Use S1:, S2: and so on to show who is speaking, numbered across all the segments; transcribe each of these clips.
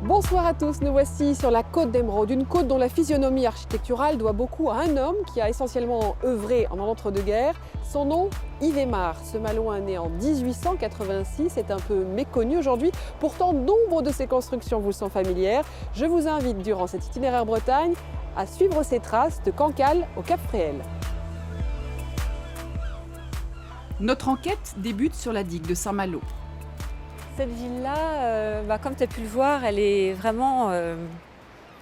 S1: Bonsoir à tous, nous voici sur la côte d'Émeraude, une côte dont la physionomie architecturale doit beaucoup à un homme qui a essentiellement œuvré en entre-deux-guerres. Son nom, Yves Aymard. Ce Malouin né en 1886 est un peu méconnu aujourd'hui. Pourtant, nombre de ses constructions vous sont familières. Je vous invite durant cet itinéraire Bretagne à suivre ses traces de Cancale au Cap Fréhel. Notre enquête débute sur la digue de Saint-Malo.
S2: Cette ville-là, comme tu as pu le voir, elle est vraiment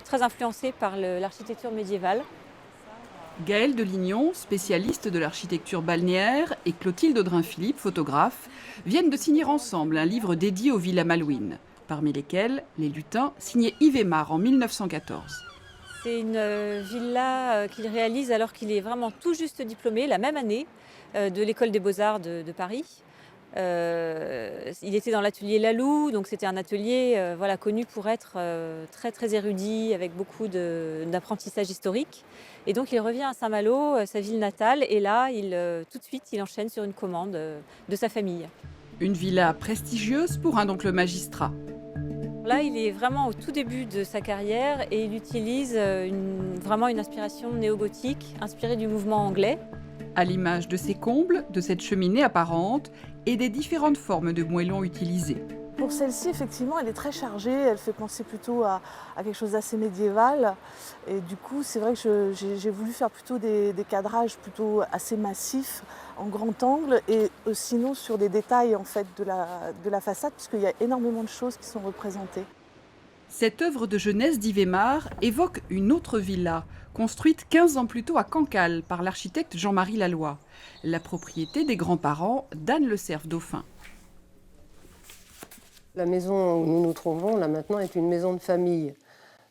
S2: très influencée par l'architecture médiévale.
S1: Gaëlle de Lignon, spécialiste de l'architecture balnéaire, et Clotilde Audrin-Philippe, photographe, viennent de signer ensemble un livre dédié aux villas malouines, parmi lesquelles Les Lutins, signé Yves Aymard en 1914.
S2: C'est une villa qu'il réalise alors qu'il est vraiment tout juste diplômé, la même année, de l'École des Beaux-Arts de Paris. Il était dans l'atelier Laloux, donc c'était un atelier connu pour être très très érudit, avec beaucoup d'apprentissage historique. Et donc il revient à Saint-Malo, sa ville natale, et là, tout de suite, il enchaîne sur une commande de sa famille.
S1: Une villa prestigieuse pour un oncle magistrat.
S2: Là, il est vraiment au tout début de sa carrière et il utilise vraiment une inspiration néo-gothique, inspirée du mouvement anglais.
S1: À l'image de ses combles, de cette cheminée apparente et des différentes formes de moellons utilisées.
S3: Pour celle-ci, effectivement, elle est très chargée, elle fait penser plutôt à quelque chose d'assez médiéval. Et du coup, c'est vrai que j'ai voulu faire plutôt des cadrages plutôt assez massifs, en grand angle, et sinon sur des détails en fait, de la façade, puisqu'il y a énormément de choses qui sont représentées.
S1: Cette œuvre de jeunesse d'Yves Aymard évoque une autre villa, construite 15 ans plus tôt à Cancale par l'architecte Jean-Marie Laloy, la propriété des grands-parents d'Anne Le Cerf Dauphin.
S4: La maison où nous nous trouvons là maintenant est une maison de famille.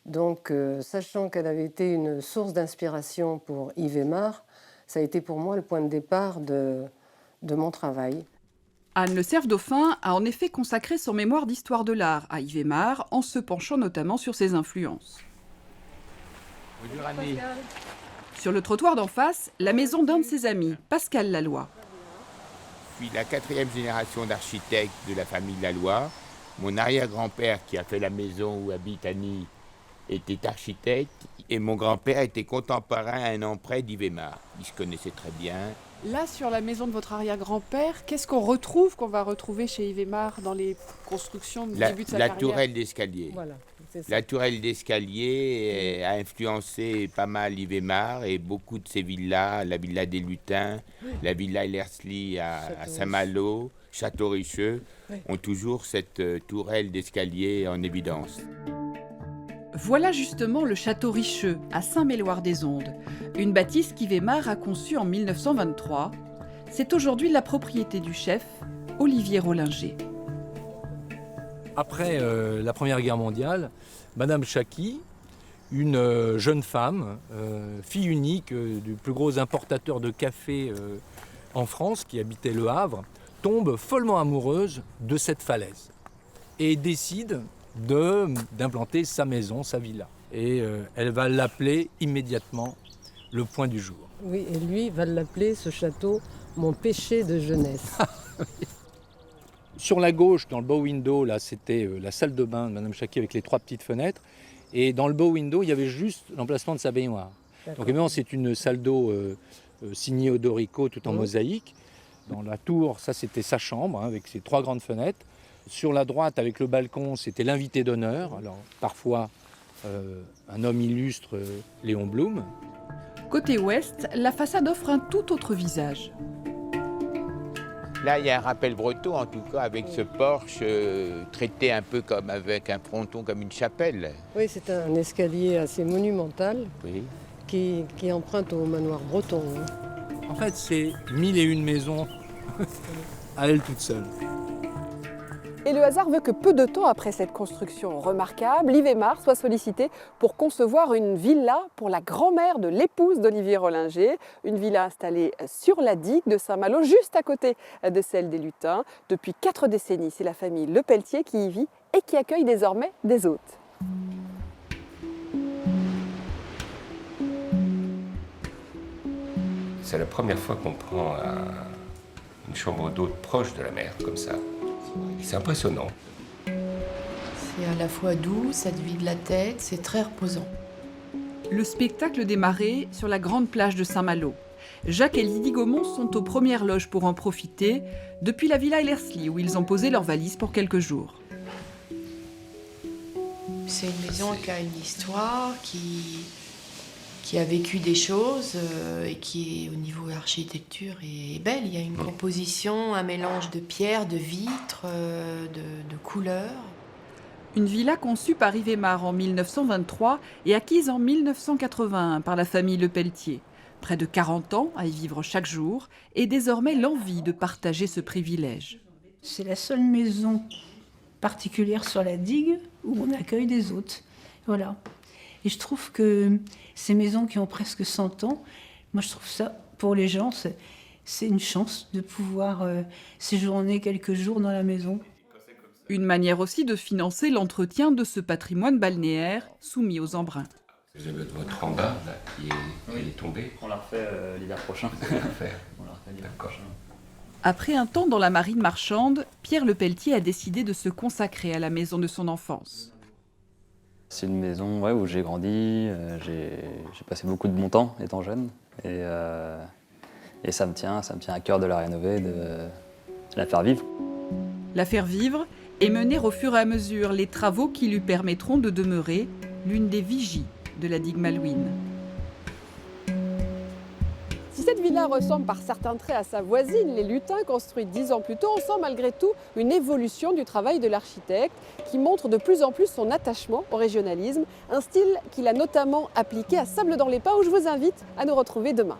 S4: Donc, sachant qu'elle avait été une source d'inspiration pour Yves Aymard, ça a été pour moi le point de départ de mon travail.
S1: Anne Le Cerf Dauphin a en effet consacré son mémoire d'histoire de l'art à Yves Aymard en se penchant notamment sur ses influences.
S5: Bonjour Annie.
S1: Sur le trottoir d'en face, la maison d'un de ses amis, Pascal Laloy.
S5: Je suis la 4e génération d'architectes de la famille Laloy. Mon arrière-grand-père qui a fait la maison où habite Annie était architecte et mon grand-père était contemporain à un an près d'Yves Aymard. Ils se connaissaient très bien.
S1: Là, sur la maison de votre arrière-grand-père, qu'est-ce qu'on va retrouver chez Yves Aymard dans les constructions du début de sa carrière ?
S5: La tourelle d'escalier.
S4: Voilà, c'est ça.
S5: La tourelle d'escalier a influencé pas mal Yves Aymard et beaucoup de ces villas, la villa des Lutins, la villa Ellerslie à Saint-Malo, Château-Richer, ont toujours cette tourelle d'escalier en évidence.
S1: Voilà justement le château Richeux, à Saint-Méloire-des-Ondes, une bâtisse qu'Yves Aymard a conçue en 1923. C'est aujourd'hui la propriété du chef, Olivier Rollinger.
S6: Après la Première Guerre mondiale, Madame Chaky, une jeune femme, fille unique du plus gros importateur de café en France, qui habitait Le Havre, tombe follement amoureuse de cette falaise et décide d'implanter sa maison, sa villa. Et elle va l'appeler immédiatement le point du jour.
S4: Oui, et lui va l'appeler, ce château, mon péché de jeunesse.
S6: Sur la gauche, dans le bow window, là, c'était la salle de bain de Madame Chaky avec les 3 petites fenêtres. Et dans le bow window, il y avait juste l'emplacement de sa baignoire. Donc évidemment, c'est une salle d'eau signée Odorico, tout en mosaïque. Dans la tour, ça c'était sa chambre, avec ses 3 grandes fenêtres. Sur la droite, avec le balcon, c'était l'invité d'honneur. Alors parfois, un homme illustre, Léon Blum.
S1: Côté ouest, la façade offre un tout autre visage.
S5: Là, il y a un rappel breton, en tout cas, avec ce porche traité un peu comme avec un fronton, comme une chapelle.
S4: Oui, c'est un escalier assez monumental
S5: Oui.
S4: qui emprunte au manoir breton.
S6: En fait, c'est 1001 maisons à elle toute seule.
S1: Et le hasard veut que peu de temps après cette construction remarquable, Yves Aymard soit sollicité pour concevoir une villa pour la grand-mère de l'épouse d'Olivier Rollinger, une villa installée sur la digue de Saint-Malo, juste à côté de celle des Lutins. Depuis 4 décennies, c'est la famille Le Pelletier qui y vit et qui accueille désormais des hôtes.
S7: C'est la première fois qu'on prend une chambre d'hôte proche de la mer, comme ça. C'est impressionnant.
S8: C'est à la fois doux, ça te vide la tête, c'est très reposant.
S9: Le spectacle démarrait sur la grande plage de Saint-Malo. Jacques et Lydie Gaumont sont aux premières loges pour en profiter, depuis la villa Ellerslie où ils ont posé leurs valises pour quelques jours.
S8: C'est une maison qui a une histoire, qui a vécu des choses et qui, au niveau architecture, est belle. Il y a une composition, un mélange de pierres, de vitres, de couleurs.
S9: Une villa conçue par Yves Aymar en 1923 et acquise en 1981 par la famille Lepelletier. Près de 40 ans à y vivre chaque jour et désormais l'envie de partager ce privilège.
S10: C'est la seule maison particulière sur la digue où on accueille des hôtes. Voilà. Et je trouve que ces maisons qui ont presque 100 ans, moi je trouve ça, pour les gens, c'est une chance de pouvoir séjourner quelques jours dans la maison.
S9: Une manière aussi de financer l'entretien de ce patrimoine balnéaire soumis aux embruns.
S7: Vous avez votre ramba là, qui est tombée.
S11: On la refait l'hiver prochain.
S7: Vous allez la faire.
S11: On la refait l'hiver
S7: D'accord.
S11: prochain.
S9: Après un temps dans la marine marchande, Pierre Lepelletier a décidé de se consacrer à la maison de son enfance.
S11: C'est une maison où j'ai grandi, j'ai passé beaucoup de mon temps étant jeune. Et ça me tient à cœur de la rénover, de la faire vivre.
S9: La faire vivre et mener au fur et à mesure les travaux qui lui permettront de demeurer l'une des vigies de la digue malouine.
S1: Si cette villa ressemble par certains traits à sa voisine, les Lutins, construite 10 ans plus tôt, on sent malgré tout une évolution du travail de l'architecte qui montre de plus en plus son attachement au régionalisme, un style qu'il a notamment appliqué à Sables-dans-les-Pins où je vous invite à nous retrouver demain.